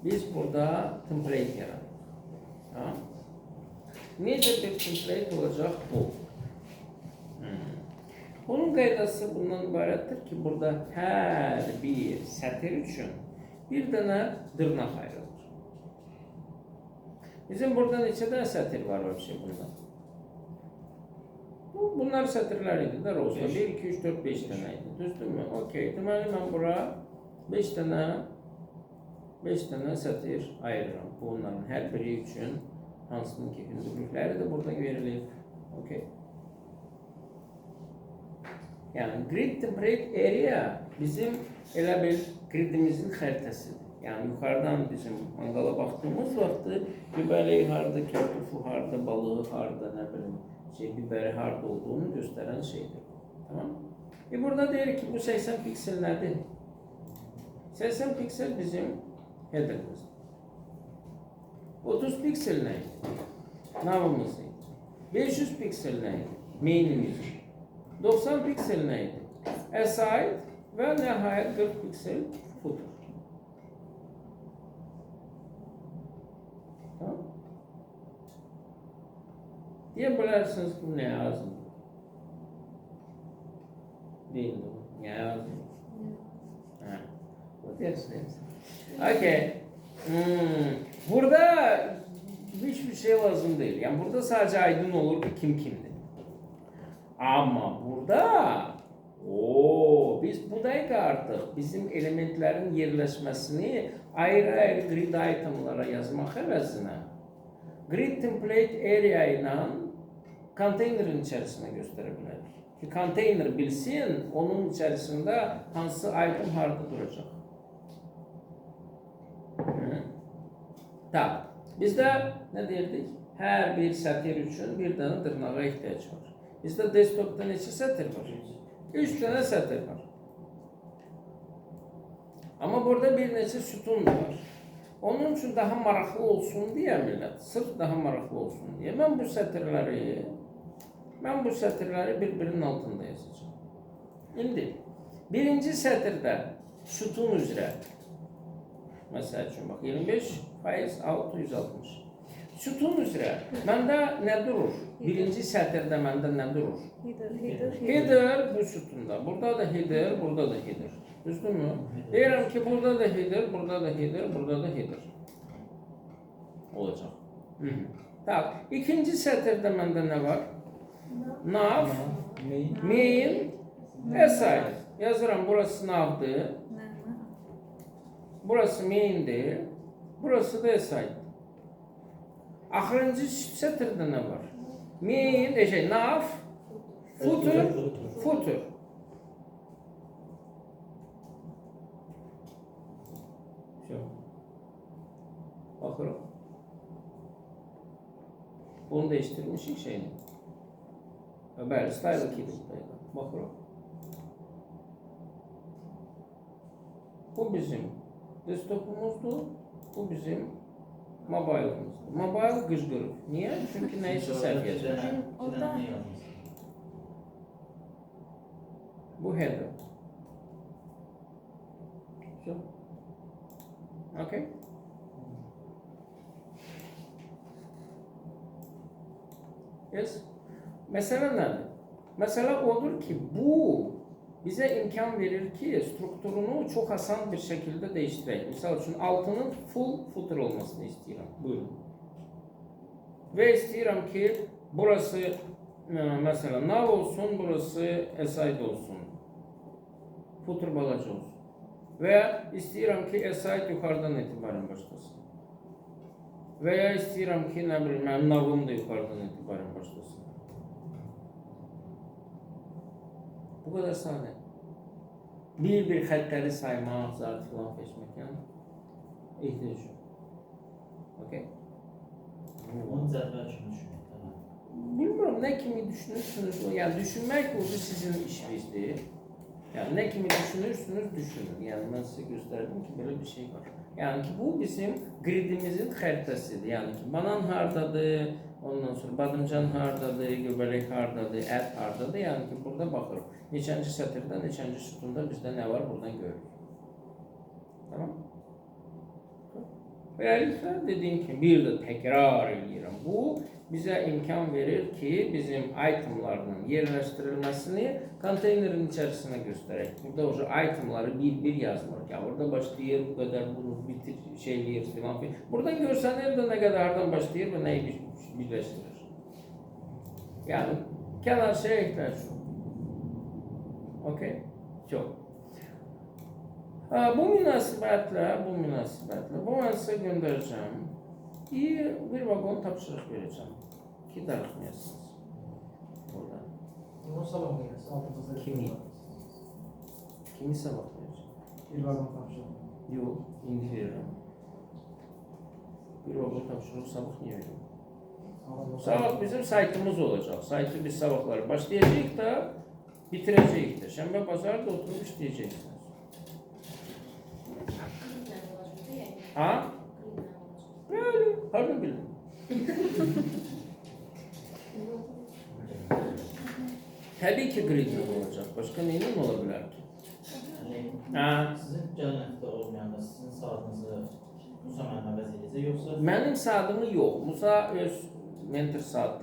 biz burada template yarattık. Tamam. Necə bir template olacaq bu? Bunun qaydası bundan ibarətdir ki, burada hər bir sətir üçün bir dənə dırnaq ayrılır. Bizim burada neçə dənə sətir var bunda? Bunlar sətirlər idi də olsa. 1, 2, 3, 4, 5 dənə idi. Düzdürmü? Okey. Deməli mən bura 5 dənə sətir ayırıram. Bunların hər biri üçün hansının ki hündürlükləri də burada verilir. Okey. Yəni grid template area bizim elə bir gridimizin xəritəsidir. Yəni yuxarıdan bizim mangala baxdığımız vaxtı göbələyi harda, kartofu harda, balığı harda, nə bilim, biberi harda olduğunu göstərən şeydir. Tamam? Burada deyirik ki bu 80 piksel nədir? 80 piksel bizim header'ımızdır. 30 piksel nə idi? Navımız idi. 500 piksel nə idi? Main'imiz idi. 90 piksel nə idi? Aside və nəhayət 40 piksel footer. Tamam? Deyə bilərsiniz ki, nə yazılır? Deyildir bu. Nə yazılır? Bu deyirsiniz. Okey. Burada hiçbir şey lazım değil. Yani burada sadece aydın olur ki kim kimdir. Ama burada biz buradayıq artıq bizim elementlərin yerləşməsini ayrı-ayrı grid itemlara yazmaq əvəzinə grid template area ilə konteynerin içərisinə göstərə bilərik. Ki konteyner bilsin, onun içərisində hansı item harada duracaq. Tamam. Bizdə nə deyirdik? Hər bir sətir üçün bir dənə dırnağa ehtiyac var. Bizdə desktopda neçə sətir var? 3 dənə sətir var. Amma burada bir neçə sütun var. Onun üçün daha maraqlı olsun deyə millət, sırf daha maraqlı olsun deyə mən bu sətirləri bir-birinin altında yazacağım. İndi birinci sətirdə sütun üzrə məsəl üçün bax 25% 660. Sütun üzrə məndə nə durur? Birinci sətirdə məndə nə durur? Header bu sütunda. Burada da header, burada da header. Düzdürmü? Deyirəm ki, burada da header, burada da header, burada da header. Olacaq. Tak. İkinci sətirdə məndə nə var? Nav, main, aside. Yazıram, burası navdır. Burası main'dir. Burası da aside. Axırıncı sətirdə nə var? Main, nav, footer. Baxırıq. Bunu değiştirmişik şeyini. Bəli, style keyboard'daydı. Baxırıq. Bu bizim desktopumuzdur. Bu bizim mobile'ımızdır. Mobile qıcqırıq. Niyə? Çünki nəysə səhv yazır. Bu header. Okay. Yes. Məsələ nədir? Məsələ odur ki, bu bizə imkan verir ki, strukturunu çox asan bir şəkildə dəyişdirək. Misal üçün, altının full footer olmasını istəyirəm. Buyurun. Və istəyirəm ki, burası məsələn nav olsun, burası aside olsun. Footer balaca olsun. Və istəyirəm ki, aside yuxarıdan etibarən başlasın. Və ya istəyirəm ki, nə bilim, mənim navım da yuxarıdan etibarən başlasın. Bu kadar sade. Bir xəttləri saymaq, zart filan seçmək, yəni ehtiyac yok. Okay? Onu cədvəl kimi düşünmək, tamam. Bilmiyorum, nə kimi düşünürsünüz, yəni düşünmək o sizin işinizdir. Yəni nə kimi düşünürsünüz, düşünün. Yəni mən sizə göstərdim ki, belə bir şey var. Yəni ki, bu bizim gridimizin xəritəsidir. Yəni ki, banan hardadır, ondan sonra badımcan hardadır, göbələk hardadır, ət hardadır. Yəni ki, burada baxırıq. Neçənci sətirdə, neçənci sütunda bizdə nə var, buradan görürük. Tamam? Beləliklə, dediyim kimi, bir də təkrar edirəm. Bu, bizə imkan verir ki, bizim itemlarının yerləşdirilməsini konteynerin içərisinə göstərək. Burada o itemları bir yazmır. Ya orada başlayır, bu qədər bunu bitir, şeyləyir, filan filan. Buradan görsənir də nə qədər hardan başlayır və nəyi birləşdirir. Yəni, kənar şeyə ehtiyac yox. Okey? Çox. Bu münasibətlə, bu mən sizə göndərəcəm. Bir vaqon tapşırıq verəcəm ki, darıxmayasınız. Burada. Onu sabah mı yersin? Altımızda Kimi? Kimi sabah verəcəm? Bir vaqon tapşırım. Yox, indi verirəm. Bir vaqon tapşırıq sabah niyə verirəm? Sabah bizim saytımız olacaq. Saytı biz sabahları başlayacağıq da, bitirəcəyik də. Şənbə, bazar da oturub işləyəcəksiniz. Ha? Bəli, hardan bildim? Təbii ki, gridlə olacaq. Başqa neyinin ola bilər ki? Yəni, sizin gələn həftə olmayanda sizin saatınızı Musa müəllimə vəz edəcək, yoxsa? Mənim saatımı yox. Musa öz mentor saatı